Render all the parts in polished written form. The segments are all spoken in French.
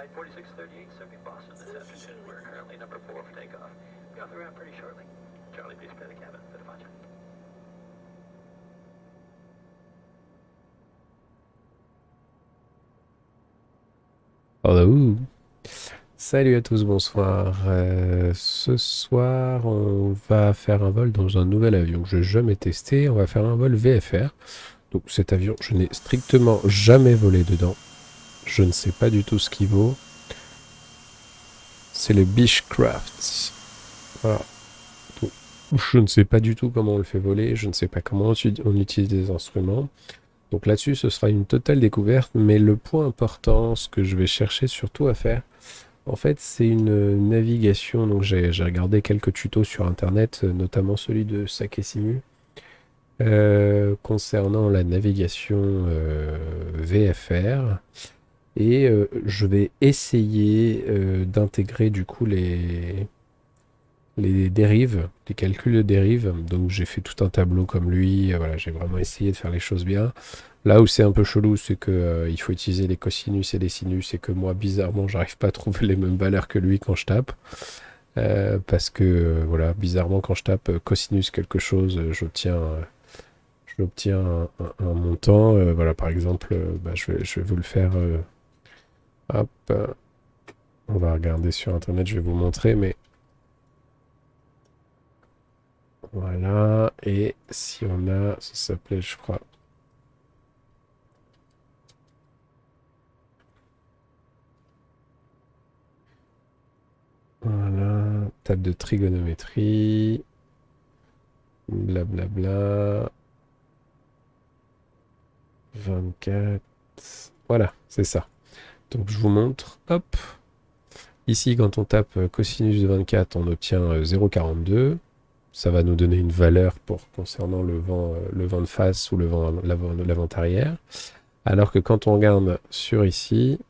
Flight 4638 serving Boston this afternoon. We're currently number 4 for takeoff. Be off the ground pretty shortly. Charlie, please clear the cabin for departure. Hello. Salut à tous, bonsoir. Ce soir, on va faire un vol dans un nouvel avion que je n'ai jamais testé. On va faire un vol VFR. Donc cet avion, je n'ai strictement jamais volé dedans. Je ne sais pas du tout ce qu'il vaut. C'est le Beechcraft. Voilà. Donc, je ne sais pas du tout comment on le fait voler. Je ne sais pas comment on utilise des instruments. Donc là-dessus, ce sera une totale découverte. Mais le point important, ce que je vais chercher surtout à faire, en fait, c'est une navigation. Donc, j'ai regardé quelques tutos sur Internet, notamment celui de Sakesimu, concernant la navigation VFR. Et je vais essayer d'intégrer du coup les dérives, les calculs de dérives. Donc, j'ai fait tout un tableau comme lui. Voilà, j'ai vraiment essayé de faire les choses bien. Là où c'est un peu chelou, c'est que il faut utiliser les cosinus et les sinus, et que moi, bizarrement, j'arrive pas à trouver les mêmes valeurs que lui quand je tape. Parce que, voilà, bizarrement, quand je tape cosinus quelque chose, j'obtiens un montant. Voilà, par exemple, bah, je vais vous le faire. Hop, on va regarder sur Internet, je vais vous montrer, mais voilà. Et si on a, ça s'appelait, je crois. Voilà, table de trigonométrie, blablabla, 24. Voilà, c'est ça. Donc je vous montre. Hop. Ici, quand on tape cosinus de 24, on obtient 0,42. Ça va nous donner une valeur concernant le vent de face ou la vente arrière. Alors que quand on regarde sur ici,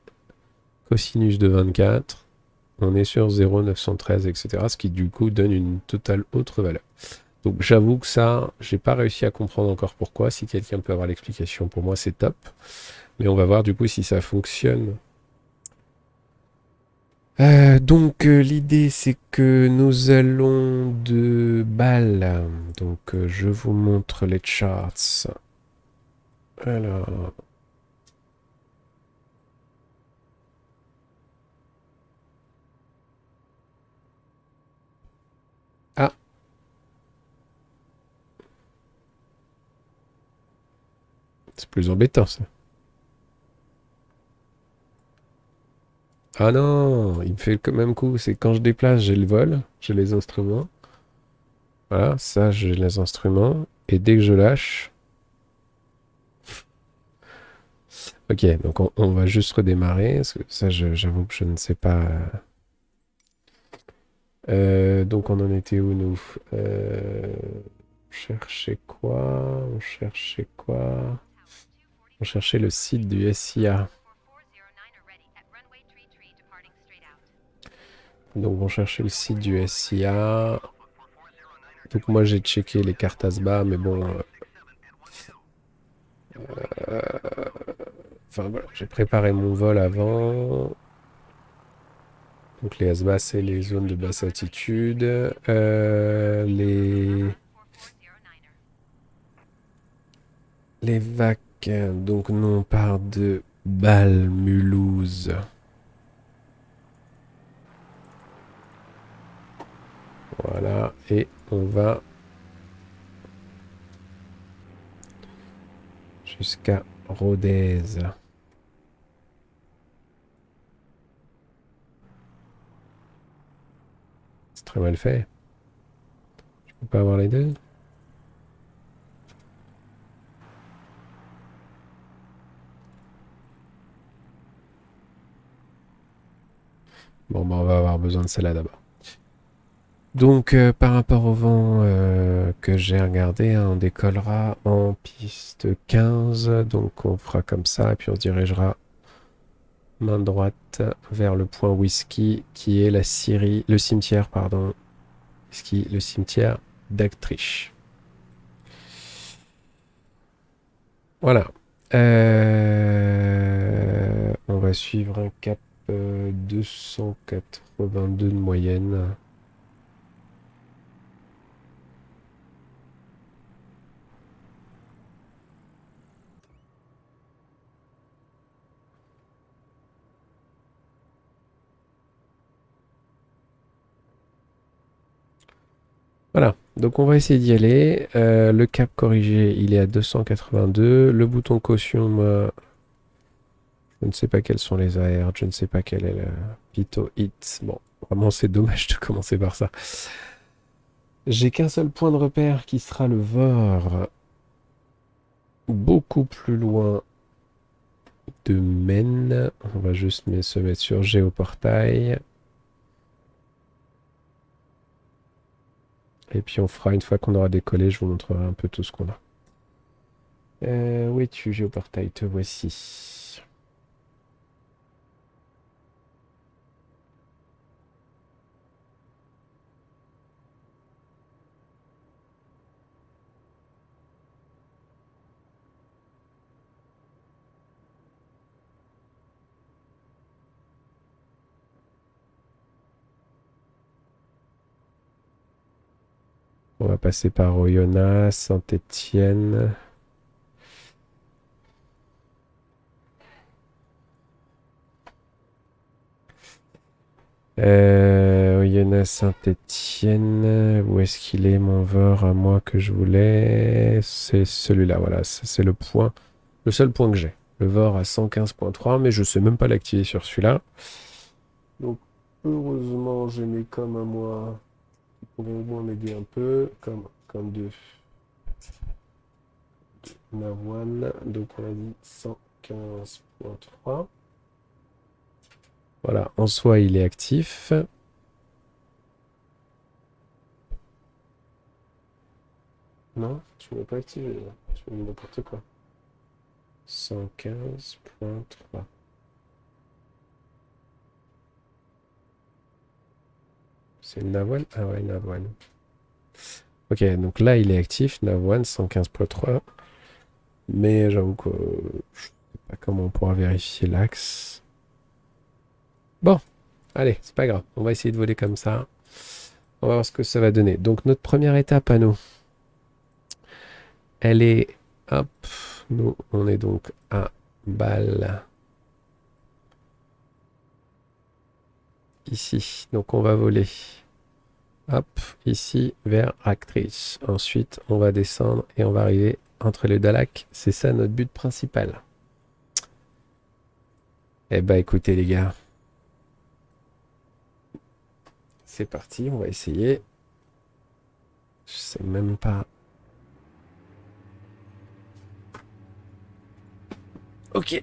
cosinus de 24, on est sur 0,913, etc. Ce qui du coup donne une totale autre valeur. Donc j'avoue que ça, j'ai pas réussi à comprendre encore pourquoi. Si quelqu'un peut avoir l'explication, pour moi c'est top. Mais on va voir du coup si ça fonctionne. Donc l'idée c'est que nous allons de Bâle. Donc je vous montre les charts. Alors, ah, c'est plus embêtant ça. Ah non, il me fait le même coup. C'est quand je déplace, j'ai le vol, j'ai les instruments. Voilà, ça j'ai les instruments. Et dès que je lâche, ok, donc on va juste redémarrer. Parce que ça, j'avoue que je ne sais pas. Donc on en était où nous? On cherchait quoi? On cherchait quoi? On cherchait le site du SIA. Donc on cherchait le site du SIA. Donc moi j'ai checké les cartes ASBA, mais bon. Enfin voilà, j'ai préparé mon vol avant. Donc les ASBA, c'est les zones de basse altitude. Les VAC, donc nous on part de Bâle-Mulhouse. Voilà, et on va jusqu'à Rodez. C'est très mal fait. Je peux pas avoir les deux. Bon, bah, on va avoir besoin de celle-là d'abord. Donc, par rapport au vent que j'ai regardé, hein, on décollera en piste 15. Donc, on fera comme ça, et puis on se dirigera main droite vers le point Whisky, qui est la Syrie, le cimetière, pardon. Whisky, le cimetière d'Actriche. Voilà. On va suivre un cap 282 de moyenne. Voilà, donc on va essayer d'y aller. Le cap corrigé, il est à 282. Le bouton caution, moi, je ne sais pas quels sont les AR, je ne sais pas quel est le Pito Hit. Bon, vraiment c'est dommage de commencer par ça. J'ai qu'un seul point de repère qui sera le VOR. Beaucoup plus loin de Maine. On va juste se mettre sur Géoportail. Et puis on fera, une fois qu'on aura décollé, je vous montrerai un peu tout ce qu'on a. Où es-tu, Géoportail? Te voici. On va passer par Oyonnax, Saint-Étienne. Oyonnax, Saint-Étienne. Où est-ce qu'il est, mon VOR à moi que je voulais? C'est celui-là, voilà. C'est le point. Le seul point que j'ai. Le VOR à 115.3, mais je sais même pas l'activer sur celui-là. Donc, heureusement, j'ai mes coms à moi qui pourront au moins m'aider un peu. Comme de Navoine. Donc, on a dit 115.3. Voilà, en soi, il est actif. Non, tu ne l'as pas activé. Tu me dis n'importe quoi. 115.3. C'est Navoine? Ah ouais, Navoine. Ok, donc là, il est actif, Navoine 115.3. Mais j'avoue que je sais pas comment on pourra vérifier l'axe. Bon, allez, c'est pas grave. On va essayer de voler comme ça. On va voir ce que ça va donner. Donc notre première étape à nous, elle est... Hop, nous, on est donc à Bâle. Ici. Donc on va voler. Hop, ici, vers Actrice. Ensuite, on va descendre et on va arriver entre les deux lacs. C'est ça notre but principal. Eh ben écoutez les gars. C'est parti, on va essayer. Je sais même pas. Ok.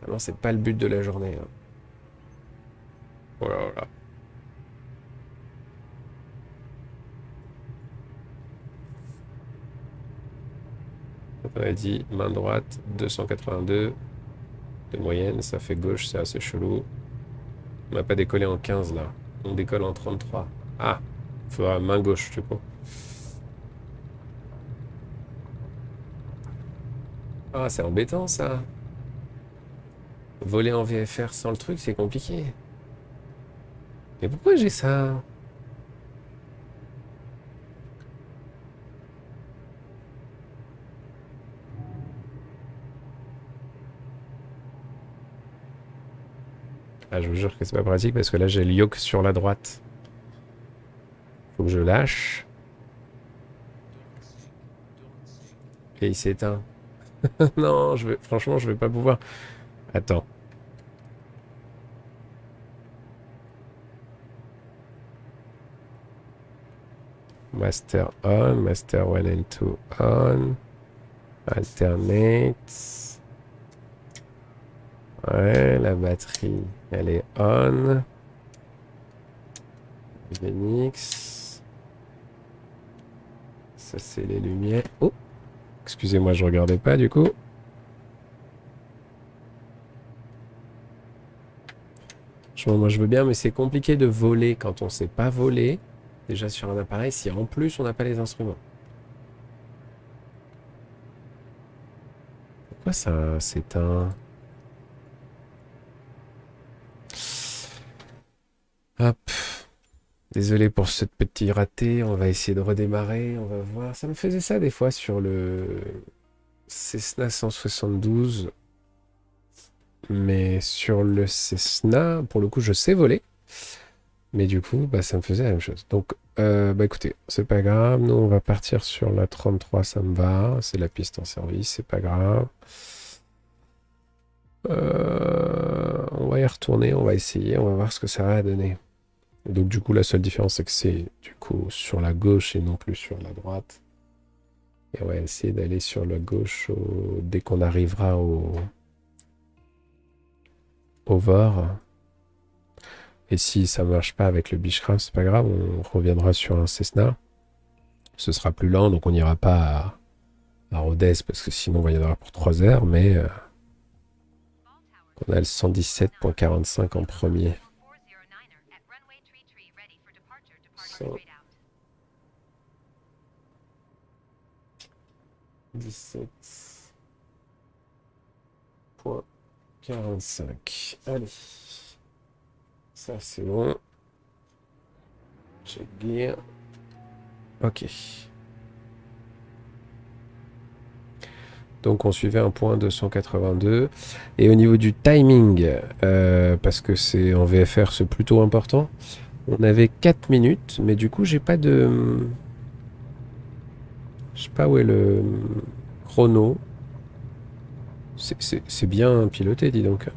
Ah non, c'est pas le but de la journée. Hein. Oh là là. Donc on a dit main droite, 282 de moyenne, ça fait gauche, c'est assez chelou. On n'a pas décollé en 15 là. On décolle en 33. Ah, il faudra main gauche du coup. Ah, c'est embêtant ça. Voler en VFR sans le truc, c'est compliqué. Mais pourquoi j'ai ça? Ah, je vous jure que c'est pas pratique parce que là j'ai le yoke sur la droite. Faut que je lâche. Et il s'éteint. Non, franchement, je vais pas pouvoir. Attends. Master on, master 1 and 2 on. Alternate. Ouais, la batterie, elle est on. Phoenix. Ça, c'est les lumières. Oh, excusez-moi, je regardais pas du coup. Moi, je veux bien, mais c'est compliqué de voler quand on sait pas voler. Déjà sur un appareil, si en plus on n'a pas les instruments. Pourquoi ça s'éteint? Hop. Désolé pour ce petit raté. On va essayer de redémarrer. On va voir. Ça me faisait ça des fois sur le Cessna 172. Mais sur le Cessna, pour le coup, je sais voler. Mais du coup, bah, ça me faisait la même chose. Donc, bah écoutez, c'est pas grave. Nous, on va partir sur la 33, ça me va. C'est la piste en service, c'est pas grave. On va y retourner, on va essayer, on va voir ce que ça va donner. Et donc, du coup, la seule différence, c'est que c'est du coup sur la gauche et non plus sur la droite. Et on va essayer d'aller sur la gauche dès qu'on arrivera au VOR. Et si ça marche pas avec le Beechcraft, c'est pas grave, on reviendra sur un Cessna. Ce sera plus lent, donc on n'ira pas à Rodez, parce que sinon on va y en avoir pour 3 heures, mais on a le 117.45 en premier. 117.45. Allez. Ça c'est bon. Check gear. Ok. Donc on suivait un point 282. Et au niveau du timing, parce que c'est en VFR, c'est plutôt important, on avait 4 minutes, mais du coup j'ai pas de... Je sais pas où est le chrono. C'est bien piloté, dis donc.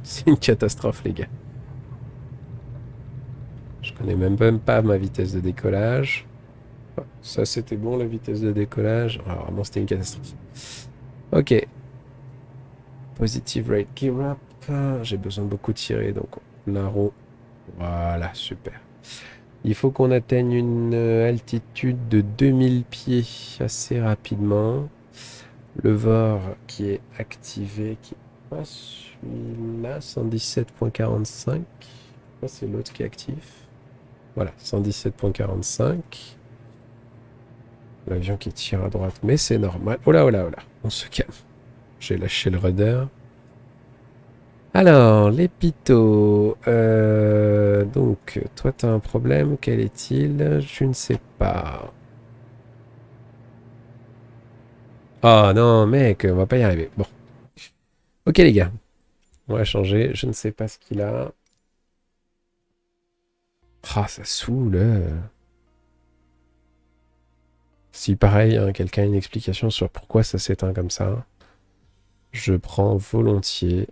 C'est une catastrophe, les gars. Je connais même pas ma vitesse de décollage. Ça, c'était bon, la vitesse de décollage. Alors, vraiment, c'était une catastrophe. Ok. Positive rate gear up. J'ai besoin de beaucoup tirer, donc l'arrow. Voilà, super. Il faut qu'on atteigne une altitude de 2000 pieds assez rapidement. Le VOR qui est activé, qui est pas celui-là, 117.45. C'est l'autre qui est actif. Voilà, 117.45. L'avion qui tire à droite, mais c'est normal. Oh là, oh là, oh là, on se calme. J'ai lâché le rudder. Alors, les pitos. Donc, toi, t'as un problème. Quel est-il? Je ne sais pas. Oh non, mec, on va pas y arriver. Bon. Ok, les gars. On va changer. Je ne sais pas ce qu'il a. Ah, ça saoule. Si pareil, hein, quelqu'un a une explication sur pourquoi ça s'éteint comme ça, je prends volontiers.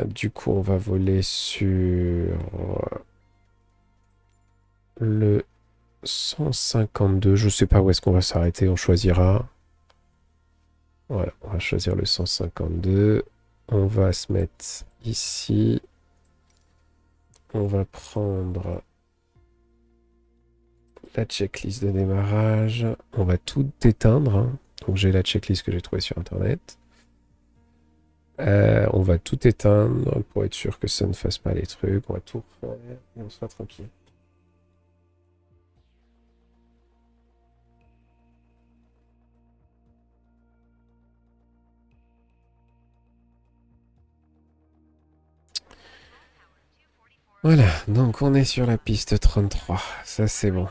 Du coup, on va voler sur le 152. Je sais pas où est-ce qu'on va s'arrêter, on choisira. Voilà, on va choisir le 152. On va se mettre ici. On va prendre la checklist de démarrage. On va tout éteindre, hein. Donc j'ai la checklist que j'ai trouvée sur internet. On va tout éteindre pour être sûr que ça ne fasse pas les trucs. On va tout refaire et on sera tranquille. Voilà, donc on est sur la piste 33. Ça c'est bon.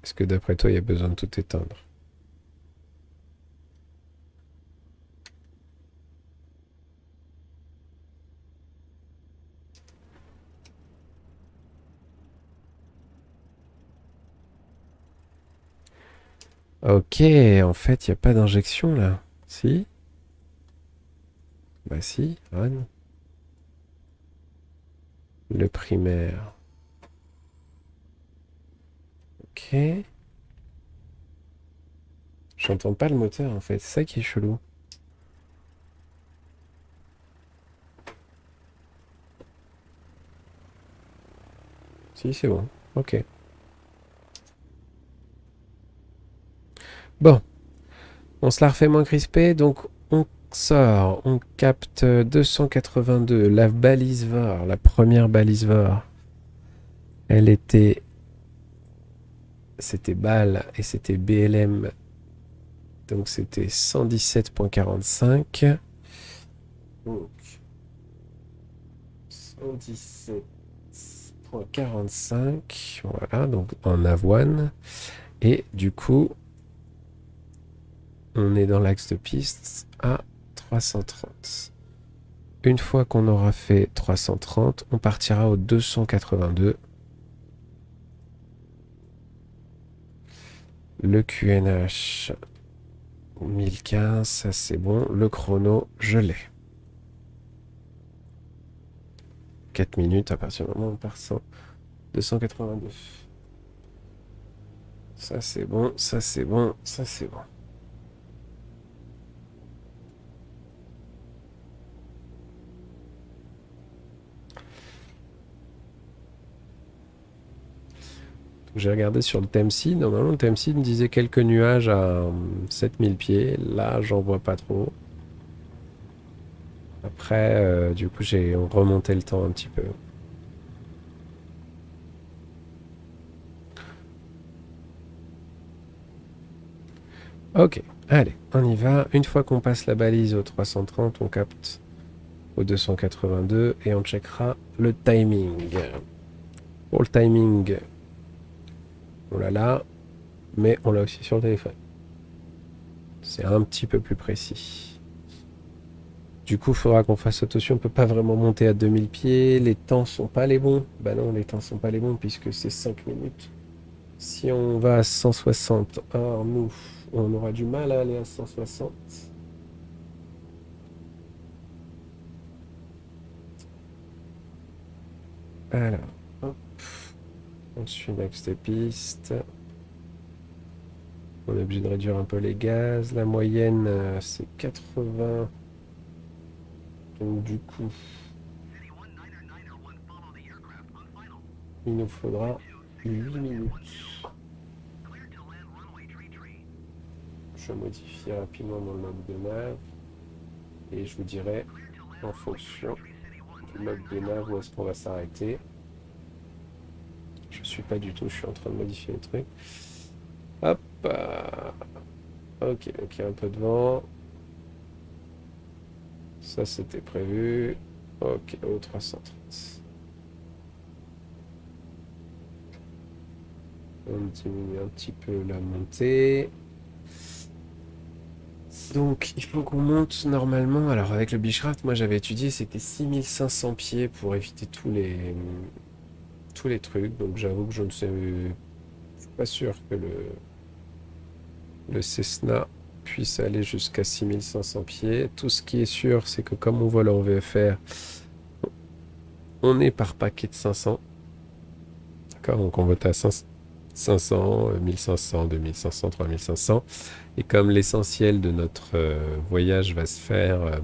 Est-ce que d'après toi, il y a besoin de tout éteindre? Ok, en fait, il n'y a pas d'injection là. Si? Bah si, run. Le primaire. Ok. J'entends pas le moteur en fait, c'est ça qui est chelou. Si, c'est bon. Ok. Bon, on se la refait moins crispé, donc on sort, on capte 282, la balise VOR, la première balise VOR. Elle était c'était BAL et c'était BLM. Donc c'était 117.45. Donc 117.45. Voilà, donc en avoine. Et du coup, on est dans l'axe de piste à 330. Une fois qu'on aura fait 330, on partira au 282. Le QNH 1015, ça c'est bon. Le chrono, je l'ai. 4 minutes à partir du moment où on part 282. Ça c'est bon, ça c'est bon, ça c'est bon. J'ai regardé sur le TMC. Normalement, le TMC me disait quelques nuages à 7000 pieds. Là, j'en vois pas trop. Après, du coup, j'ai remonté le temps un petit peu. Ok, allez, on y va. Une fois qu'on passe la balise au 330, on capte au 282 et on checkera le timing. Pour le timing, on l'a là, mais on l'a aussi sur le téléphone. C'est un petit peu plus précis. Du coup, il faudra qu'on fasse attention. On peut pas vraiment monter à 2000 pieds. Les temps sont pas les bons. Bah non, les temps sont pas les bons puisque c'est 5 minutes. Si on va à 160, alors nous, on aura du mal à aller à 160. Alors, hop. On suit l'axe de piste. On est obligé de réduire un peu les gaz. La moyenne, c'est 80. Donc du coup, il nous faudra 8 minutes. Je modifie rapidement mon mode de nav. Et je vous dirai, en fonction du mode de nav, où est-ce qu'on va s'arrêter. Je suis pas du tout, je suis en train de modifier les trucs. Hop. Ok, donc il y a un peu de vent. Ça, c'était prévu. Ok, au 330. On diminue un petit peu la montée. Donc, il faut qu'on monte normalement. Alors, avec le Beechcraft, moi j'avais étudié, c'était 6500 pieds pour éviter tous les trucs. Donc, j'avoue que je ne sais. Je suis pas sûr que le Cessna puisse aller jusqu'à 6500 pieds. Tout ce qui est sûr, c'est que comme on vole en VFR, on est par paquet de 500. D'accord, donc on vote à 500, 1500, 2500, 3500. Et comme l'essentiel de notre voyage va se faire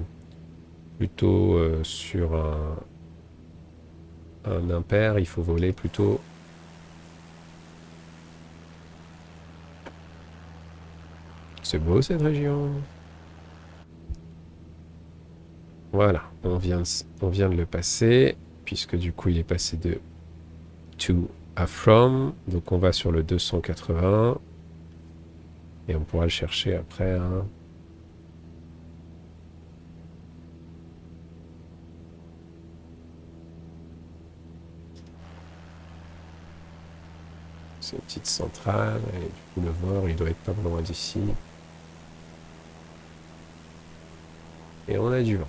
plutôt sur un impair, il faut voler plutôt. C'est beau cette région. Voilà, on vient de le passer, puisque du coup il est passé de to à from. Donc on va sur le 280. Et on pourra le chercher après. Hein. C'est une petite centrale. Et du coup le VOR, il doit être pas loin d'ici. Et on a du vent.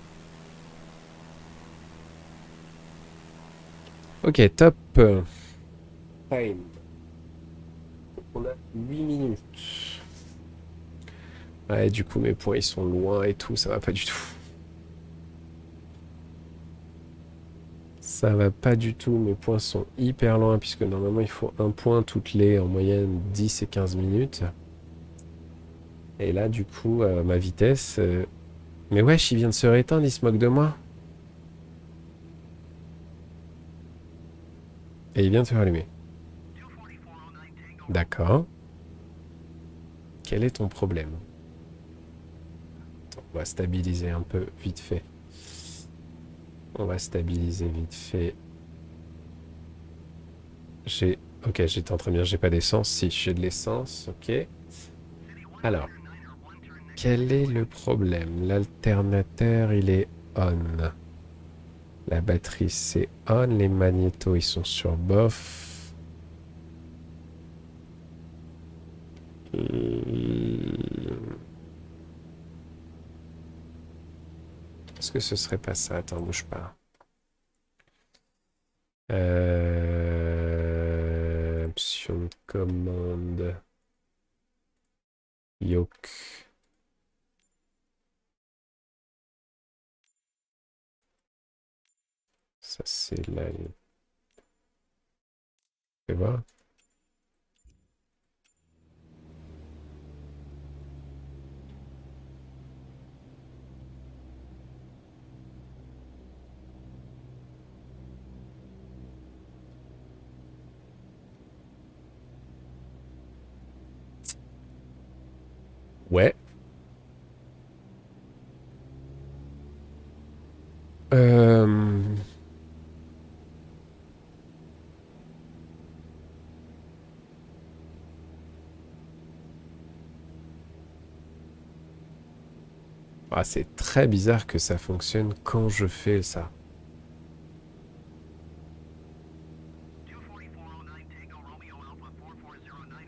Ok, top. Time. On a 8 minutes. Ouais, du coup, mes points, ils sont loin et tout. Ça va pas du tout. Ça va pas du tout. Mes points sont hyper loin puisque normalement, il faut un point toutes les, en moyenne, 10 et 15 minutes. Et là, du coup, ma vitesse... Mais wesh, il vient de se rééteindre, il se moque de moi. Et il vient de se rallumer. D'accord. Quel est ton problème? Attends, on va stabiliser un peu, vite fait. On va stabiliser vite fait. J'ai Ok, j'étais en train de dire j'ai pas d'essence. Si, j'ai de l'essence, ok. Alors, quel est le problème? L'alternateur, il est on. La batterie, c'est on. Les magnétos, ils sont sur bof. Est-ce que ce serait pas ça? Attends, bouge pas. Option de commande. Yoke. Ça, c'est là. Fais voir. Ouais. Euh, Ah, c'est très bizarre que ça fonctionne quand je fais ça.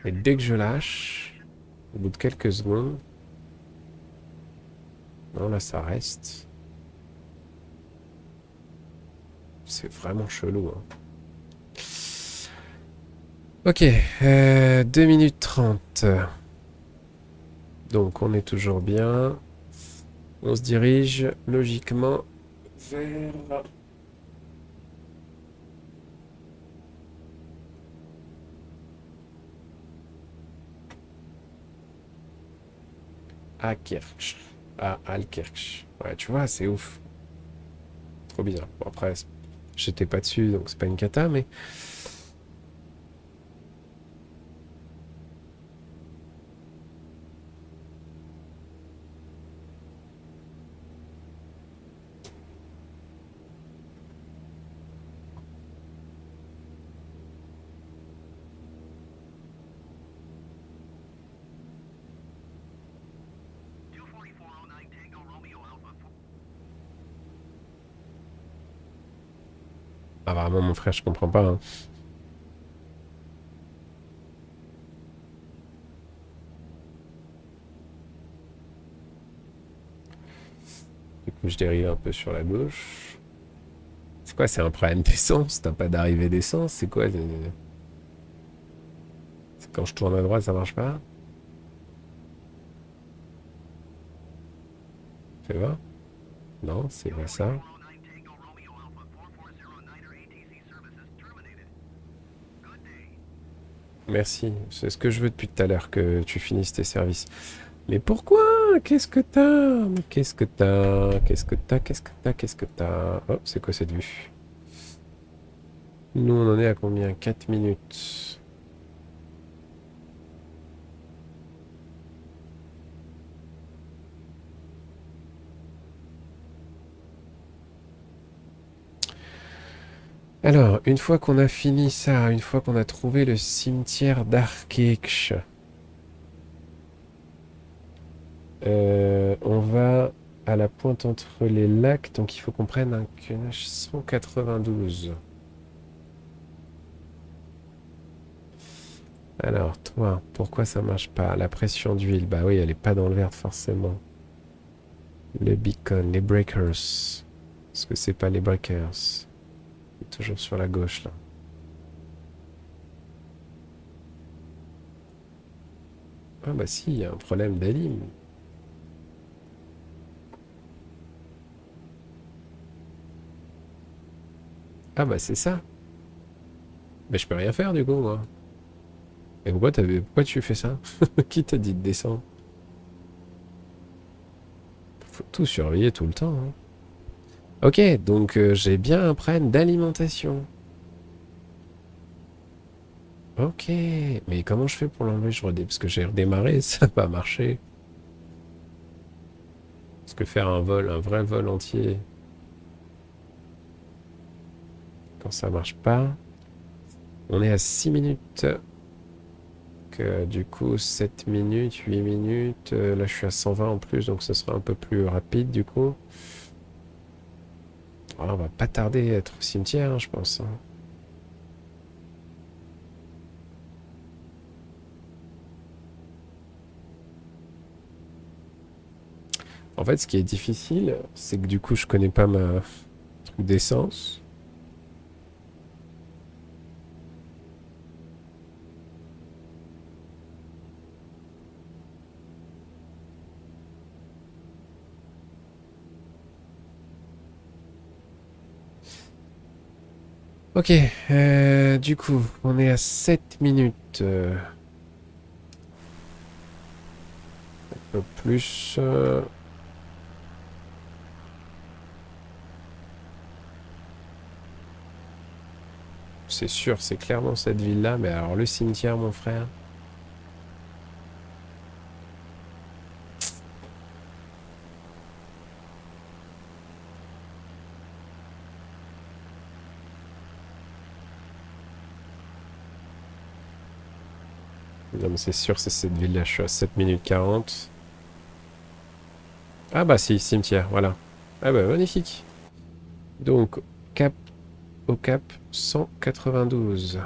Et dès que je lâche, au bout de quelques secondes, non, là, ça reste. C'est vraiment chelou, hein. Ok, 2 minutes 30. Donc, on est toujours bien. On se dirige logiquement vers Akirch. À Alkirch. Ouais, tu vois, c'est ouf. Trop bizarre. Bon, après, j'étais pas dessus, donc c'est pas une cata, mais... Ah, vraiment, mon frère, je comprends pas, hein. Du coup, je dérive un peu sur la gauche. C'est quoi, c'est un problème d'essence? T'as pas d'arrivée d'essence? C'est quoi? C'est quand je tourne à droite, ça marche pas? Fais voir. Non, c'est pas ça. Merci. C'est ce que je veux depuis tout à l'heure, que tu finisses tes services. Mais pourquoi? Qu'est-ce que t'as? Mais qu'est-ce que t'as? Qu'est-ce que t'as? Qu'est-ce que t'as? Qu'est-ce que t'as? Oh, c'est quoi cette vue? Nous, on en est à combien? 4 minutes. Alors, une fois qu'on a fini ça, une fois qu'on a trouvé le cimetière d'Arkesh, on va à la pointe entre les lacs, donc il faut qu'on prenne un QNH 192. Alors, toi, pourquoi ça marche pas? La pression d'huile, bah oui, elle est pas dans le vert forcément. Le beacon, les breakers. Est-ce que c'est pas les breakers? C'est toujours sur la gauche, là. Ah bah si, il y a un problème d'alim. Ah bah c'est ça. Mais je peux rien faire du coup, moi. Et pourquoi tu fais ça? Qui t'a dit de descendre? Faut tout surveiller tout le temps, hein. Ok, donc j'ai bien un problème d'alimentation. Ok, mais comment je fais pour l'enlever? Parce que j'ai redémarré, ça n'a pas marché. Parce que faire un vol, un vrai vol entier, quand ça marche pas. On est à 6 minutes. Du coup, 7 minutes, 8 minutes. Là, je suis à 120 en plus, donc ce sera un peu plus rapide du coup. On va pas tarder à être au cimetière, hein, je pense. Hein. En fait, ce qui est difficile, c'est que du coup, je connais pas ma truc d'essence. Ok, du coup, on est à 7 minutes. Un peu plus. C'est sûr, c'est clairement cette ville-là, mais alors le cimetière, mon frère. Non, mais c'est sûr, c'est cette ville-là. Je suis à 7 minutes 40. Ah bah si, cimetière, voilà. Ah bah magnifique. Donc, cap au cap 192.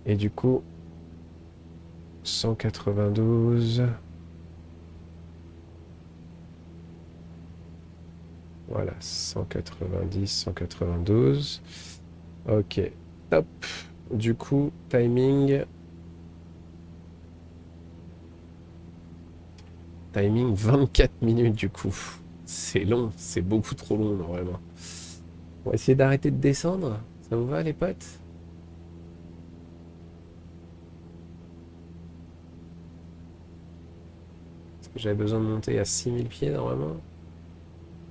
Et du coup, 192. Voilà, 190, 192. Ok, top. Du coup, timing. Timing 24 minutes du coup. C'est long, c'est beaucoup trop long normalement. On va essayer d'arrêter de descendre. Ça vous va les potes? Parce que j'avais besoin de monter à 6000 pieds normalement.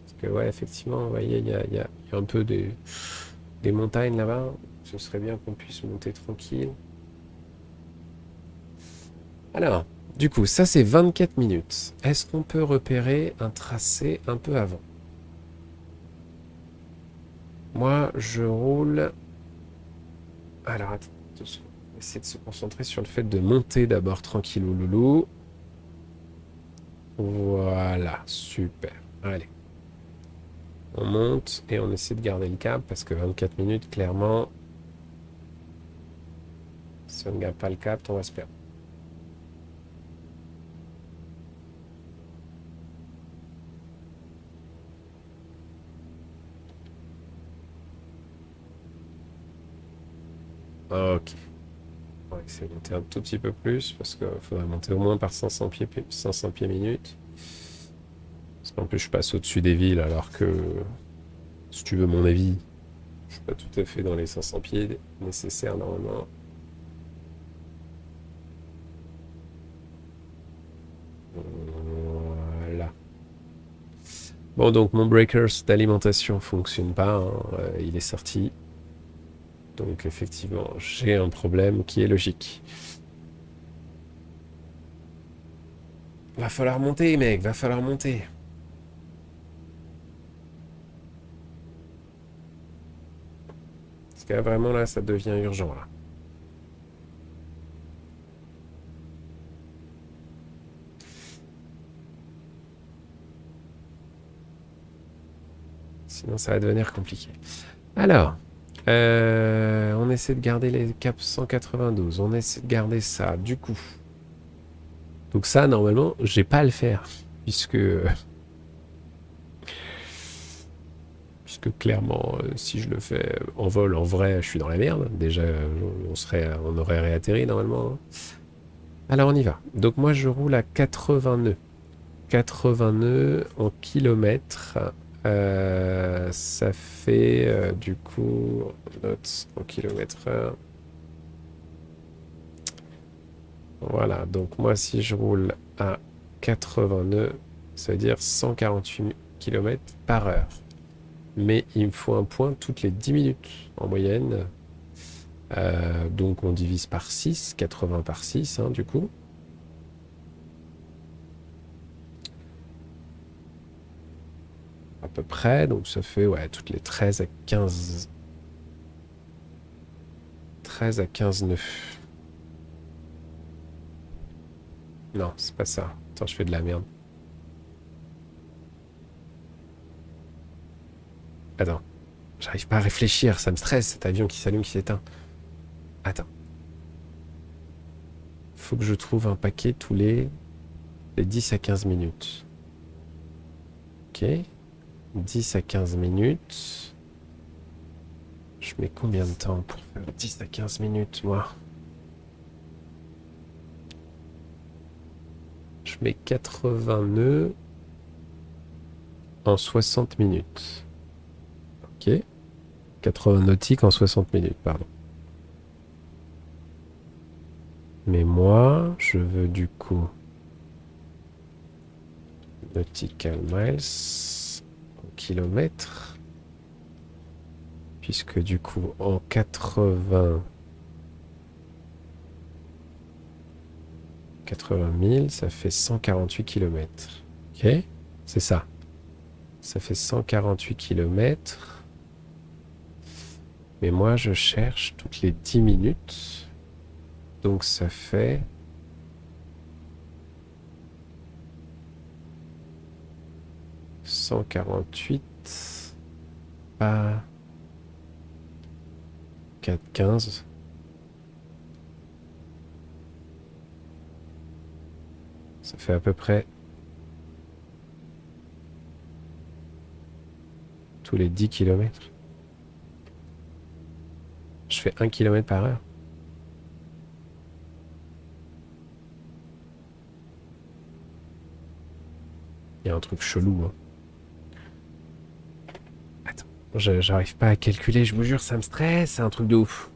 Parce que ouais, effectivement, vous voyez, il y a un peu des montagnes là-bas. Ce serait bien qu'on puisse monter tranquille. Alors, du coup, ça c'est 24 minutes. Est-ce qu'on peut repérer un tracé un peu avant? Moi, je roule... Alors, attends, on va essayer de se concentrer sur le fait de monter d'abord tranquillou loulou. Voilà, super. Allez. On monte et on essaie de garder le cap parce que 24 minutes, clairement, si on ne garde pas le cap, on va se perdre. Ok. On va essayer de monter un tout petit peu plus parce qu'il faudrait monter au moins par 500 pieds, 500 pieds minutes. Parce qu'en plus, je passe au-dessus des villes alors que, si tu veux mon avis, je suis pas tout à fait dans les 500 pieds nécessaires normalement. Voilà. Bon, donc mon breakers d'alimentation fonctionne pas. Hein, il est sorti. Donc effectivement, j'ai un problème qui est logique. Va falloir monter, mec, va falloir monter. Parce que là, vraiment, là, ça devient urgent, là. Sinon, ça va devenir compliqué. Alors, on essaie de garder les caps 192. On essaie de garder ça, du coup. Donc ça, normalement, j'ai pas à le faire. Puisque clairement, si je le fais en vol, en vrai, je suis dans la merde. Déjà, on aurait réatterri normalement. Alors on y va. Donc moi, je roule à 80 nœuds. 80 nœuds en kilomètres. Ça fait du coup, notes en kilomètres heure. Voilà, donc moi si je roule à 80 nœuds, ça veut dire 148 km par heure. Mais il me faut un point toutes les 10 minutes en moyenne. Donc on divise par 6, 80 par 6, hein, du coup. À peu près, donc ça fait ouais, toutes les 13 à 15... 13 à 15 nœuds. Non, c'est pas ça. Attends, je fais de la merde. Attends, j'arrive pas à réfléchir, ça me stresse cet avion qui s'allume, qui s'éteint. Attends. Faut que je trouve un paquet tous les 10 à 15 minutes. Ok. 10 à 15 minutes. Je mets combien de temps pour faire 10 à 15 minutes, moi? Je mets 80 nœuds en 60 minutes. Ok. 80 nautiques en 60 minutes, pardon. Mais moi, je veux du coup nautical miles en kilomètres. Puisque du coup, en 80 000, ça fait 148 kilomètres. Ok? C'est ça. Ça fait 148 kilomètres. Mais moi, je cherche toutes les 10 minutes. Donc ça fait 148 par 4, 15. Ça fait à peu près tous les 10 kilomètres. Je fais 1 km par heure. Il y a un truc chelou, hein. Attends, j'arrive pas à calculer, je vous jure, ça me stresse, c'est un truc de ouf.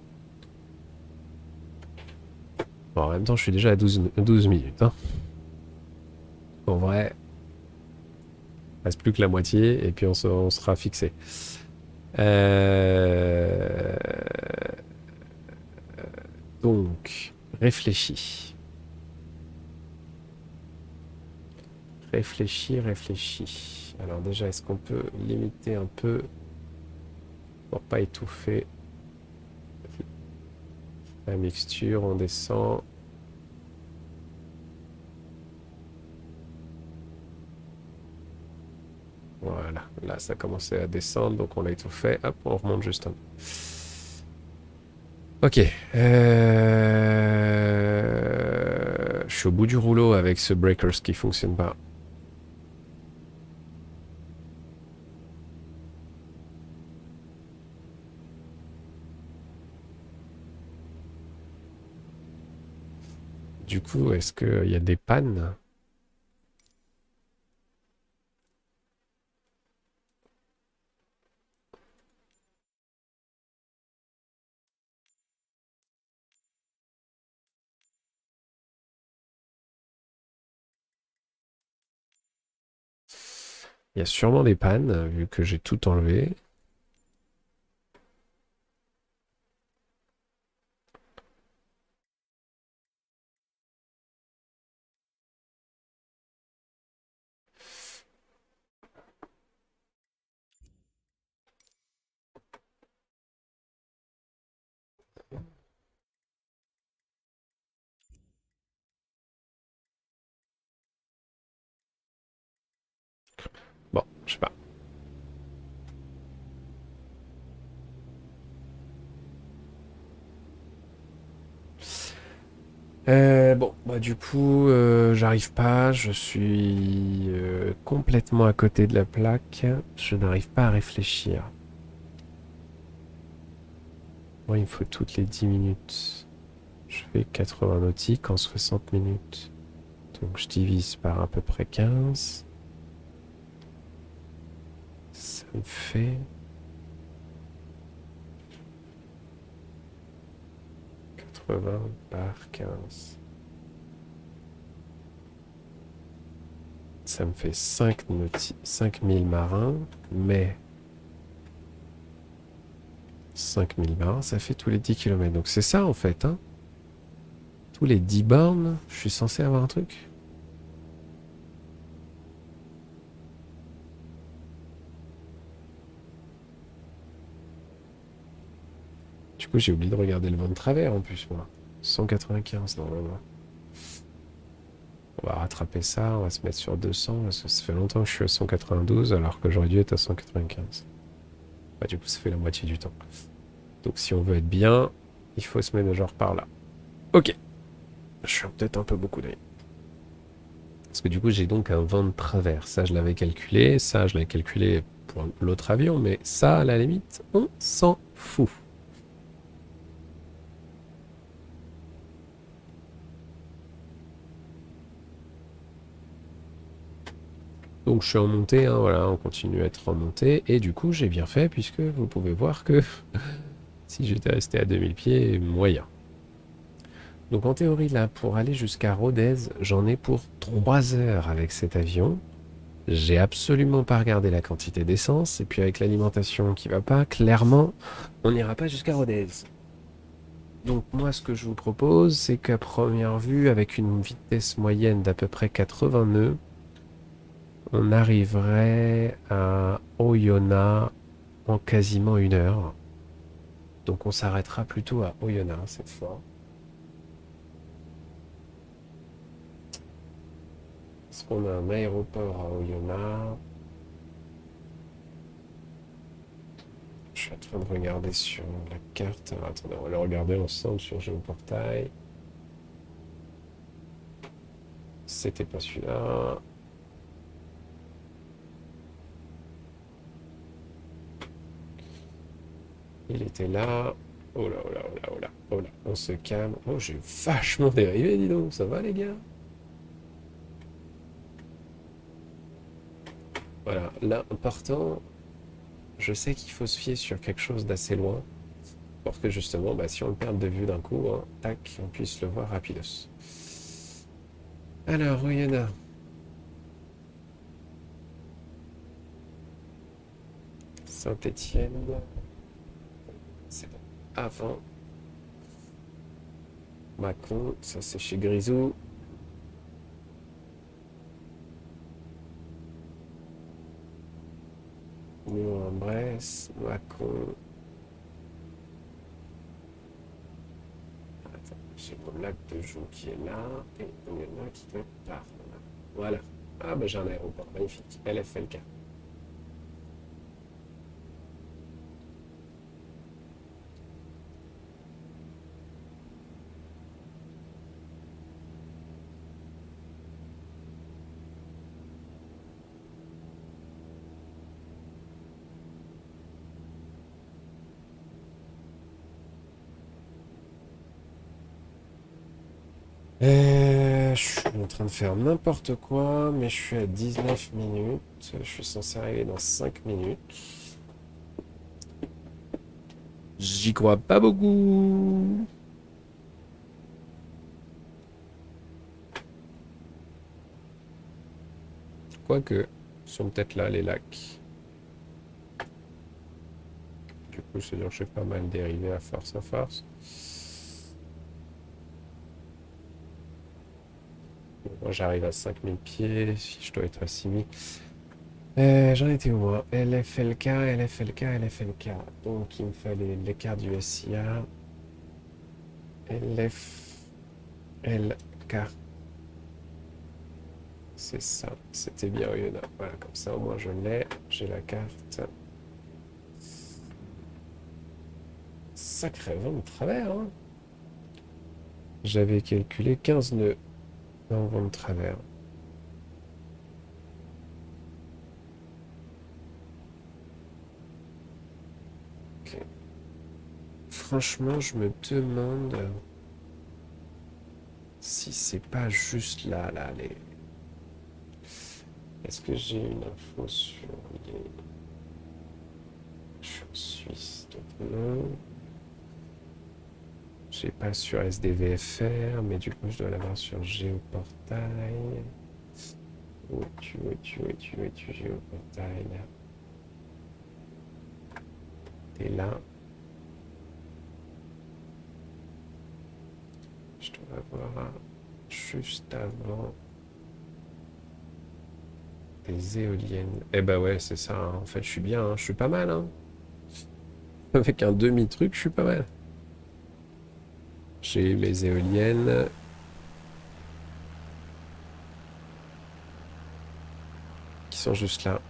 Bon, en même temps, je suis déjà à 12 minutes, hein. En vrai, il reste plus que la moitié et puis on sera fixé. Donc, réfléchis. Réfléchis. Alors déjà, est-ce qu'on peut limiter un peu pour pas étouffer la mixture? On descend. Voilà, là ça commençait à descendre, donc on l'a étouffé. Hop, on remonte juste un peu. Ok. Je suis au bout du rouleau avec ce breakers qui fonctionne pas. Du coup, est-ce qu'il y a des pannes? Il y a sûrement des pannes, vu que j'ai tout enlevé. Bon, je sais pas. Bon, bah du coup, j'arrive pas, je suis complètement à côté de la plaque, je n'arrive pas à réfléchir. Moi, il me faut toutes les 10 minutes. Je fais 80 nautiques en 60 minutes. Donc je divise par à peu près 15. Ça me fait 80 par 15. Ça me fait 5000 marins, mais 5000 bars, ça fait tous les 10 km. Donc c'est ça en fait, hein. Tous les 10 bornes, je suis censé avoir un truc. Du coup, j'ai oublié de regarder le vent de travers en plus, moi. 195 normalement. On va rattraper ça, on va se mettre sur 200 parce que ça fait longtemps que je suis à 192 alors que j'aurais dû être à 195. Bah, du coup, ça fait la moitié du temps. Donc, si on veut être bien, il faut se mettre genre par là. Ok. Je suis peut-être un peu beaucoup d'ailleurs. Parce que du coup, j'ai donc un vent de travers. Ça, je l'avais calculé. Ça, je l'avais calculé pour l'autre avion. Mais ça, à la limite, on s'en fout. Donc je suis en montée, hein, voilà, on continue à être en montée. Et du coup, j'ai bien fait, puisque vous pouvez voir que si j'étais resté à 2000 pieds, moyen. Donc en théorie, là, pour aller jusqu'à Rodez, j'en ai pour 3 heures avec cet avion. J'ai absolument pas regardé la quantité d'essence. Et puis avec l'alimentation qui va pas, clairement, on n'ira pas jusqu'à Rodez. Donc moi, ce que je vous propose, c'est qu'à première vue, avec une vitesse moyenne d'à peu près 80 nœuds, on arriverait à Oyonnax en quasiment 1 heure. Donc on s'arrêtera plutôt à Oyonnax cette fois. Parce qu'on a un aéroport à Oyonnax. Je suis en train de regarder sur la carte. Alors, attendez, on va le regarder ensemble sur Géoportail. C'était pas celui-là. Il était là. Oh là, oh là, oh là, oh là, oh là. On se calme. Oh, j'ai vachement dérivé, dis donc. Ça va, les gars? Voilà. Là, en partant, je sais qu'il faut se fier sur quelque chose d'assez loin. Pour que justement, bah, si on le perd de vue d'un coup, hein, tac, on puisse le voir rapidos. Alors, Oyonnax. Saint-Étienne. C'est bon. Avant. Mâcon, ça c'est chez Grisou. Bourg-en-Bresse, Mâcon. Attends, j'ai mon lac de Joux qui est là. Et il y en a qui doit être par là. Voilà. Ah bah j'ai un aéroport, magnifique. LFLK. Je suis en train de faire n'importe quoi, mais je suis à 19 minutes. Je suis censé arriver dans 5 minutes. J'y crois pas beaucoup. Quoique, sont peut-être là les lacs. Du coup, c'est-à-dire que je fais pas mal dérivé à force à force. Moi, j'arrive à 5000 pieds. Si je dois être à 6000. J'en étais où moi? LFLK, LFLK, LFLK. Donc, il me fallait l'écart du SIA. LFLK. C'est ça. C'était bien Oyonnax. Voilà, comme ça, au moins, je l'ai. J'ai la carte. Sacré vent de travers, hein. J'avais calculé 15 nœuds en vent de travers. Ok. Franchement, je me demande si c'est pas juste là, les... Est-ce que j'ai une info sur les... Je suis en Suisse, donc non. J'ai pas sur SDVFR, mais du coup, je dois l'avoir sur Géoportail. Où es-tu, Géoportail? T'es là. On va voir juste avant des éoliennes. Eh bah ouais, c'est ça, hein. En fait, je suis bien, hein. Je suis pas mal, hein. Avec un demi-truc, je suis pas mal. J'ai eu mes éoliennes. Qui sont juste là.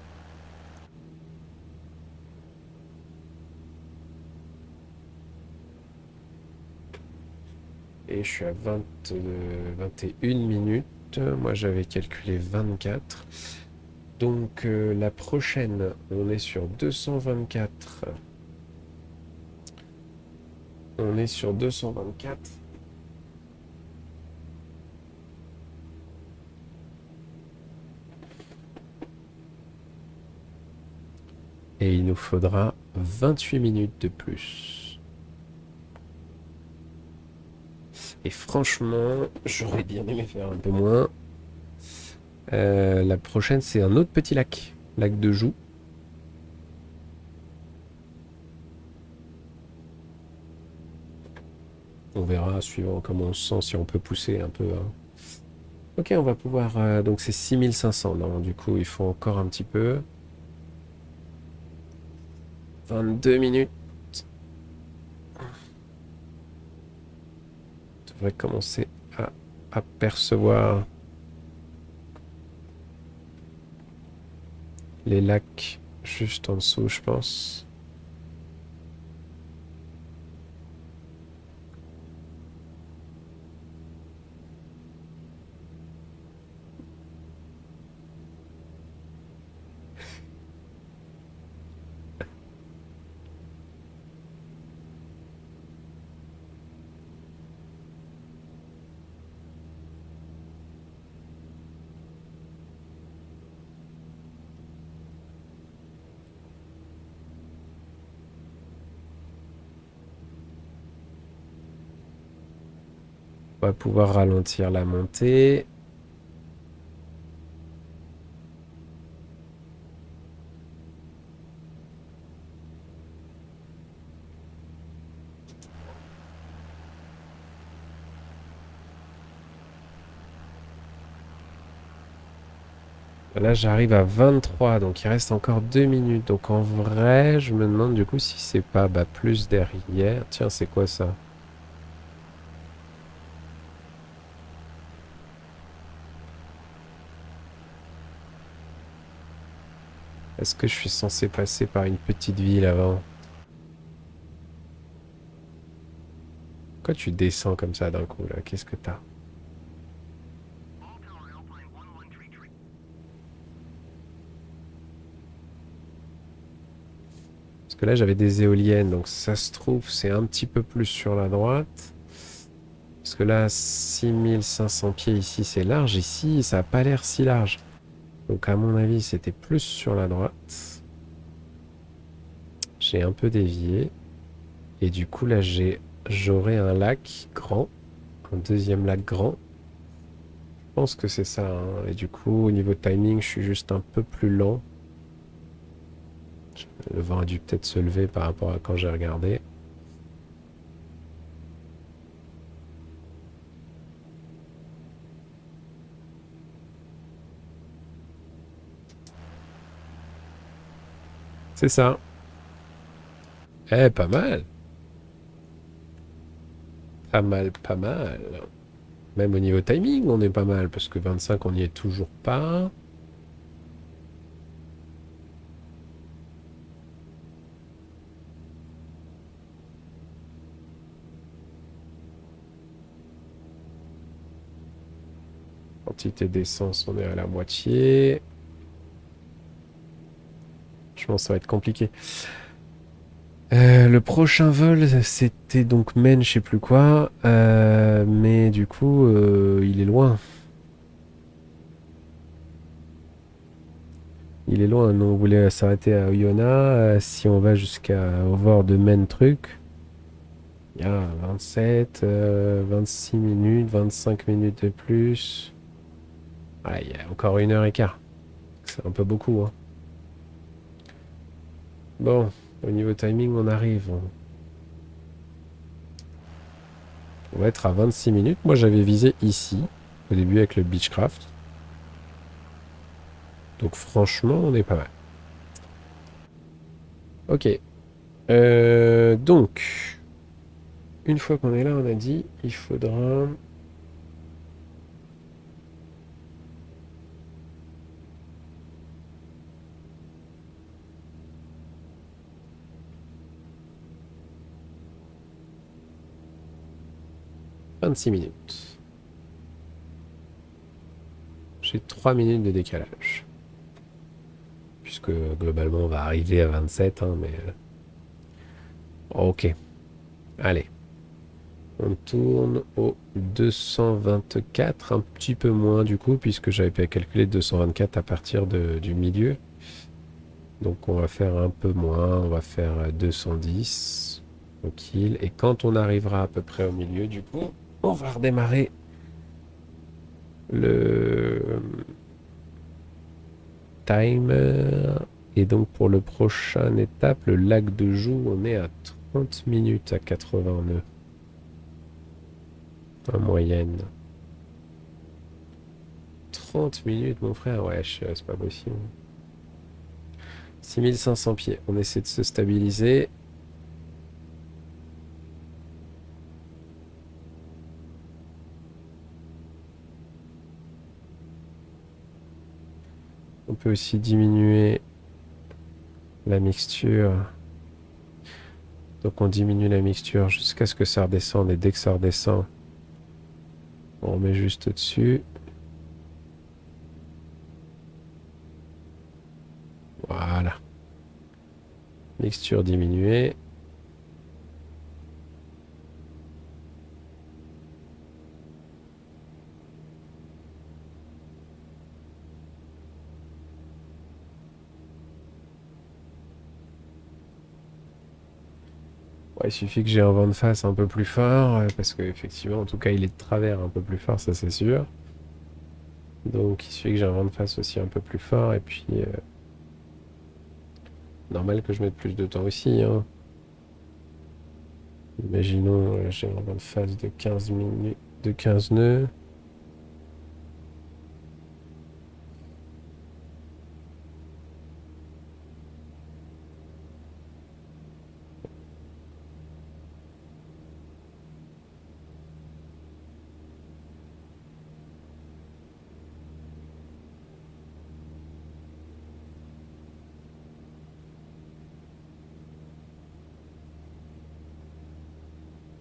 Et je suis à 21 minutes. Moi, j'avais calculé 24. Donc, la prochaine, on est sur 224. On est sur 224. Et il nous faudra 28 minutes de plus. Et franchement, j'aurais bien aimé faire un peu moins. La prochaine, c'est un autre petit lac. Lac de Joux. On verra, suivant comment on se sent, si on peut pousser un peu, hein. Ok, on va pouvoir... donc c'est 6500. Non, du coup, il faut encore un petit peu. 22 minutes. On devrait commencer à apercevoir les lacs juste en dessous, je pense. On va pouvoir ralentir la montée. Là, j'arrive à 23, donc il reste encore 2 minutes. Donc en vrai, je me demande du coup si c'est pas plus derrière. Tiens, c'est quoi ça? Est-ce que je suis censé passer par une petite ville avant? Pourquoi tu descends comme ça d'un coup là? Qu'est-ce que t'as? Parce que là, j'avais des éoliennes, donc ça se trouve, c'est un petit peu plus sur la droite. Parce que là, 6500 pieds ici, c'est large. Ici, ça n'a pas l'air si large. Donc à mon avis, c'était plus sur la droite. J'ai un peu dévié. Et du coup, là, j'aurai un lac grand. Un deuxième lac grand. Je pense que c'est ça, hein. Et du coup, au niveau timing, je suis juste un peu plus lent. Le vent a dû peut-être se lever par rapport à quand j'ai regardé. C'est ça. Eh, pas mal. Pas mal, pas mal. Même au niveau timing, on est pas mal. Parce que 25, on n'y est toujours pas. Quantité d'essence, on est à la moitié. Je pense que ça va être compliqué. Le prochain vol, c'était donc Maine, je sais plus quoi. Mais du coup, il est loin. Il est loin. Nous, on voulait s'arrêter à Oyonnax. Si on va jusqu'à au bord de Maine truc, il y a 27, 26 minutes, 25 minutes de plus. Ah, il y a encore 1 heure et quart. C'est un peu beaucoup, hein. Bon, au niveau timing, on arrive. On va être à 26 minutes. Moi, j'avais visé ici, au début avec le Beechcraft. Donc franchement, on est pas mal. Ok. Donc, une fois qu'on est là, on a dit, il faudra... « 26 minutes. J'ai 3 minutes de décalage. Puisque globalement, on va arriver à 27, hein, mais... Ok. Allez. On tourne au 224, un petit peu moins du coup, puisque j'avais pas calculé 224 à partir du milieu. Donc on va faire un peu moins, on va faire 210, tranquille. Et quand on arrivera à peu près au milieu, du coup, on va redémarrer le timer. Et donc pour le prochain étape, le lac de Joux, on est à 30 minutes à 80 nœuds en moyenne. 30 minutes, mon frère, ouais, c'est pas possible. 6500 pieds. On essaie de se stabiliser. On peut aussi diminuer la mixture. Donc on diminue la mixture jusqu'à ce que ça redescende. Et dès que ça redescend, on remet juste au-dessus. Voilà. Mixture diminuée. Ouais, il suffit que j'ai un vent de face un peu plus fort, parce qu'effectivement, en tout cas, il est de travers un peu plus fort, ça c'est sûr. Donc il suffit que j'ai un vent de face aussi un peu plus fort, et puis normal que je mette plus de temps aussi, hein. Imaginons, j'ai un vent de face de 15 minutes, de 15 nœuds.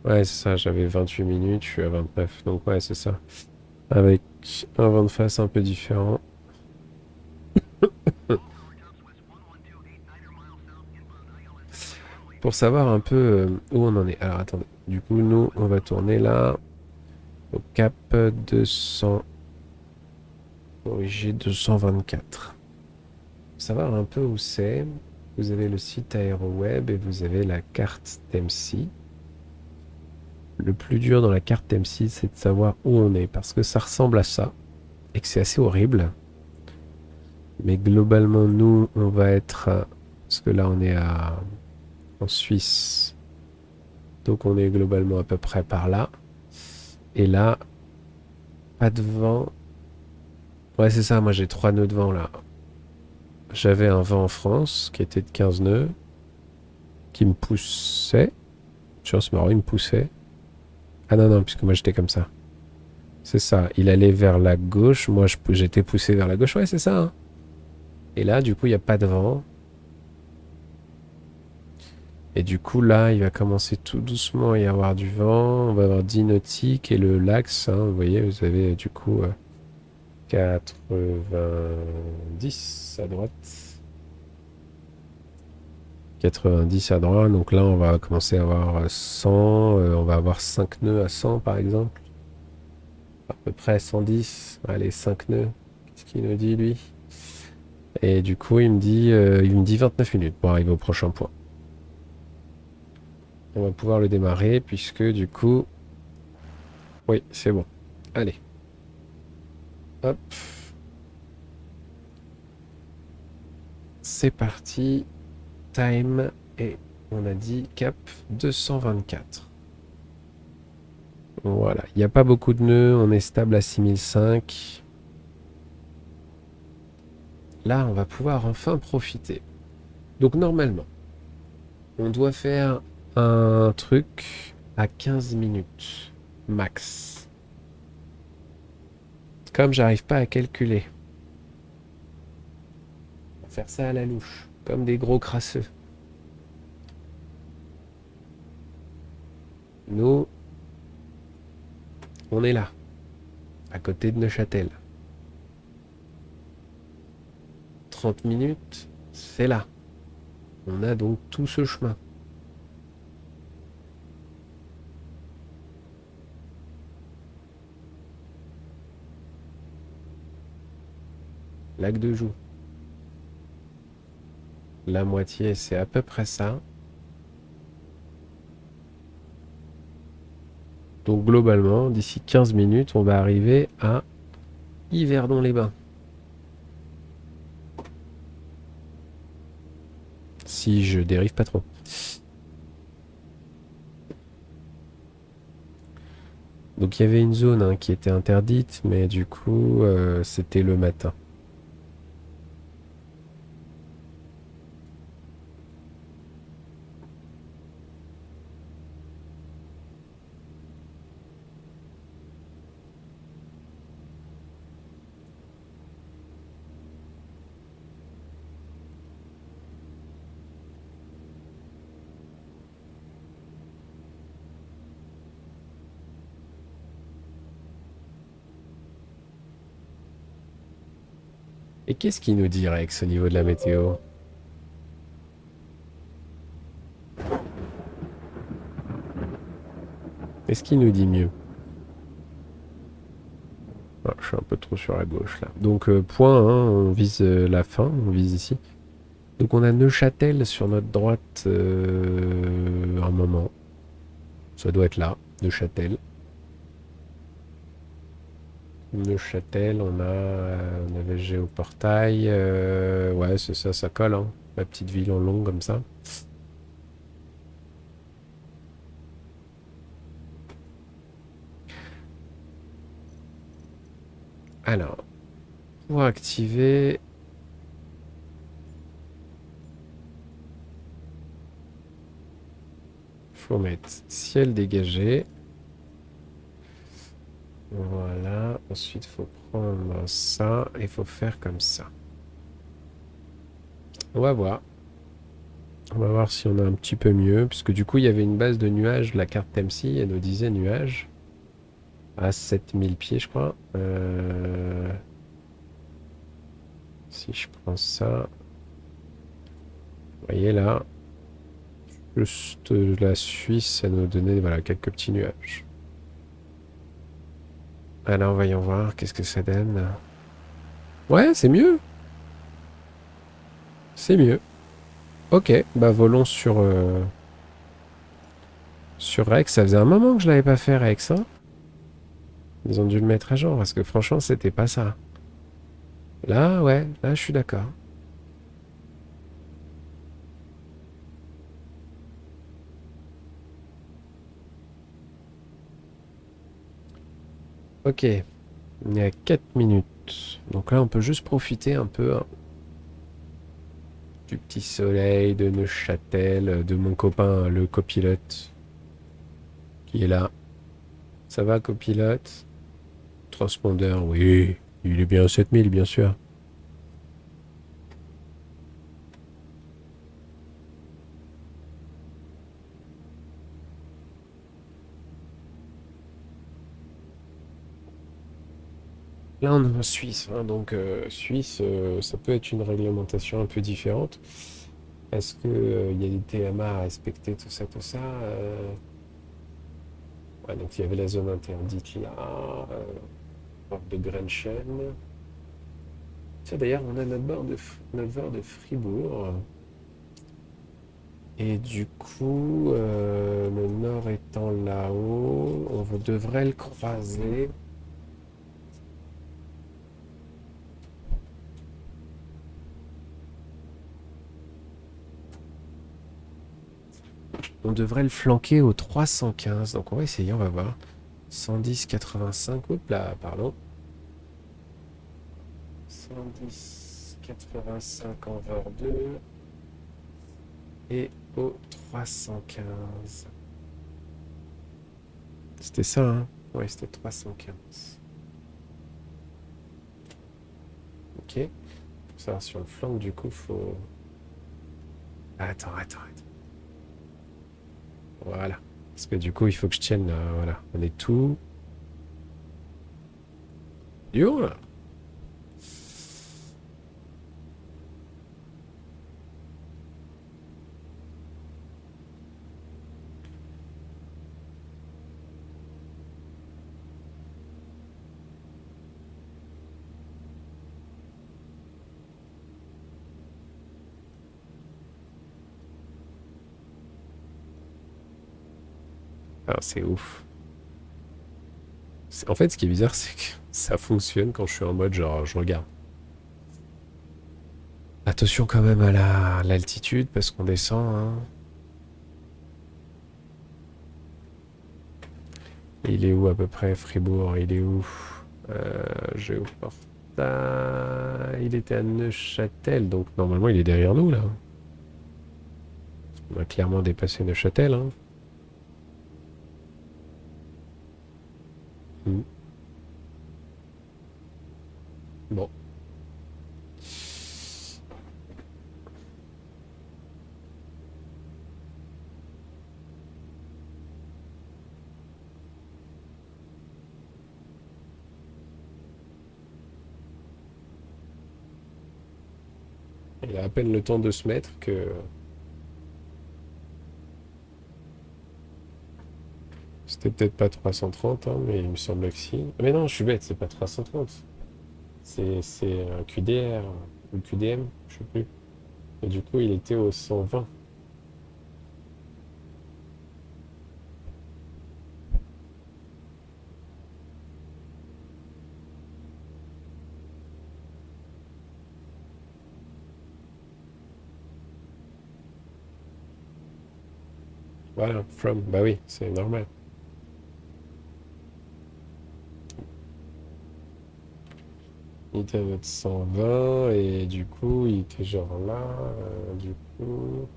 Ouais, c'est ça, j'avais 28 minutes, je suis à 29, donc ouais, c'est ça. Avec un vent de face un peu différent. Pour savoir un peu où on en est. Alors attendez, du coup, nous, on va tourner là, au cap 200, corrigé 224. Pour savoir un peu où c'est, vous avez le site AeroWeb et vous avez la carte TMC. Le plus dur dans la carte TMC, c'est de savoir où on est, parce que ça ressemble à ça, et que c'est assez horrible. Mais globalement, nous, on va être... parce que là, on est en Suisse. Donc, on est globalement à peu près par là. Et là, pas de vent. Ouais, c'est ça. Moi, j'ai 3 nœuds de vent, là. J'avais un vent en France, qui était de 15 nœuds, qui me poussait. Tu vois, c'est marrant, il me poussait. Ah non, non, puisque moi, j'étais comme ça. C'est ça. Il allait vers la gauche. Moi, j'étais poussé vers la gauche. Ouais, c'est ça, hein. Et là, du coup, il n'y a pas de vent. Et du coup, là, il va commencer tout doucement à y avoir du vent. On va avoir 10 nautiques et le lax, hein, vous voyez, vous avez du coup 90 à droite. 90 à droite. Donc là, on va commencer à avoir 100. On va avoir 5 nœuds à 100, par exemple. À peu près 110. Allez, 5 nœuds. Qu'est-ce qu'il nous dit, lui? Et du coup, il me dit 29 minutes pour arriver au prochain point. On va pouvoir le démarrer puisque du coup... Oui, c'est bon. Allez. Hop. C'est parti. Time. Et on a dit cap 224. Voilà, il n'y a pas beaucoup de nœuds, on est stable à 6005. Là, on va pouvoir enfin profiter. Donc normalement, on doit faire un truc à 15 minutes max. Comme j'arrive pas à calculer, on va faire ça à la louche, comme des gros crasseux. Nous, on est là, à côté de Neuchâtel. 30 minutes, c'est là. On a donc tout ce chemin. Lac de Joux. La moitié, c'est à peu près ça. Donc globalement, d'ici 15 minutes, on va arriver à Yverdon-les-Bains. Si je dérive pas trop. Donc il y avait une zone qui était interdite, mais du coup, c'était le matin. Et qu'est-ce qu'il nous dit Rex au niveau de la météo? Est-ce qu'il nous dit mieux? Ah, je suis un peu trop sur la gauche là. Donc point, on vise la fin, on vise ici. Donc on a Neuchâtel sur notre droite un moment. Ça doit être là, Neuchâtel. Neuchâtel, on avait Géoportail. Ouais, c'est ça, ça colle. Hein. La petite ville en long comme ça. Alors, pour activer... faut mettre ciel dégagé. Voilà. Ensuite, il faut prendre ça et il faut faire comme ça. On va voir. On va voir si on a un petit peu mieux. Puisque du coup, il y avait une base de nuages. La carte TMC, elle nous disait nuages. À 7000 pieds, je crois. Si je prends ça. Vous voyez là. Juste la Suisse, ça nous donnait voilà, quelques petits nuages. Alors, voyons voir. Qu'est-ce que ça donne? Ouais, c'est mieux. C'est mieux. Ok, bah volons sur Rex. Ça faisait un moment que je l'avais pas fait Rex. Hein. Ils ont dû le mettre à jour parce que franchement, c'était pas ça. Là, ouais, là, je suis d'accord. Ok, on est à 4 minutes. Donc là, on peut juste profiter un peu du petit soleil, de Neuchâtel, de mon copain, le copilote, qui est là. Ça va, copilote? Transpondeur, oui. Il est bien à 7000, bien sûr. Là, on est en Suisse, hein, donc Suisse, ça peut être une réglementation un peu différente. Est-ce qu'il y a des TMA à respecter, tout ça, tout ça ouais, donc il y avait la zone interdite là, porte de Grenchen. Tiens, d'ailleurs, on a notre bord de Fribourg. Et du coup, le nord étant là-haut, devrait le croiser. On devrait le flanquer au 315. Donc on va essayer, on va voir. 110,85. Oups là, pardon. 110,85 envers 2. Et au 315. C'était ça, hein? Ouais, c'était 315. Ok. Pour savoir sur le flanc, du coup, faut... Attends. Voilà. Parce que du coup, il faut que je tienne, voilà. On est tout. Yo là. Alors, c'est ouf. En fait, ce qui est bizarre, c'est que ça fonctionne quand je suis en mode genre, je regarde. Attention quand même à l'altitude, parce qu'on descend, hein. Il est où à peu près, Fribourg? Il est où? Géoporta. Il était à Neuchâtel, donc normalement il est derrière nous là. On a clairement dépassé Neuchâtel, hein. Hmm. Bon. Il a à peine le temps de se mettre que c'était peut-être pas 330, hein, mais il me semble que si. Mais non, je suis bête, c'est pas 330. C'est un QDR ou QDM, je sais plus. Et du coup, il était au 120. Voilà, from, bah oui, c'est normal. Il était à notre 120 et du coup, il était genre là. Du coup,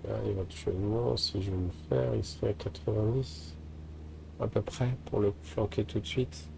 là, éventuellement, si je veux le faire, il serait à 90 à peu près pour le flanquer tout de suite.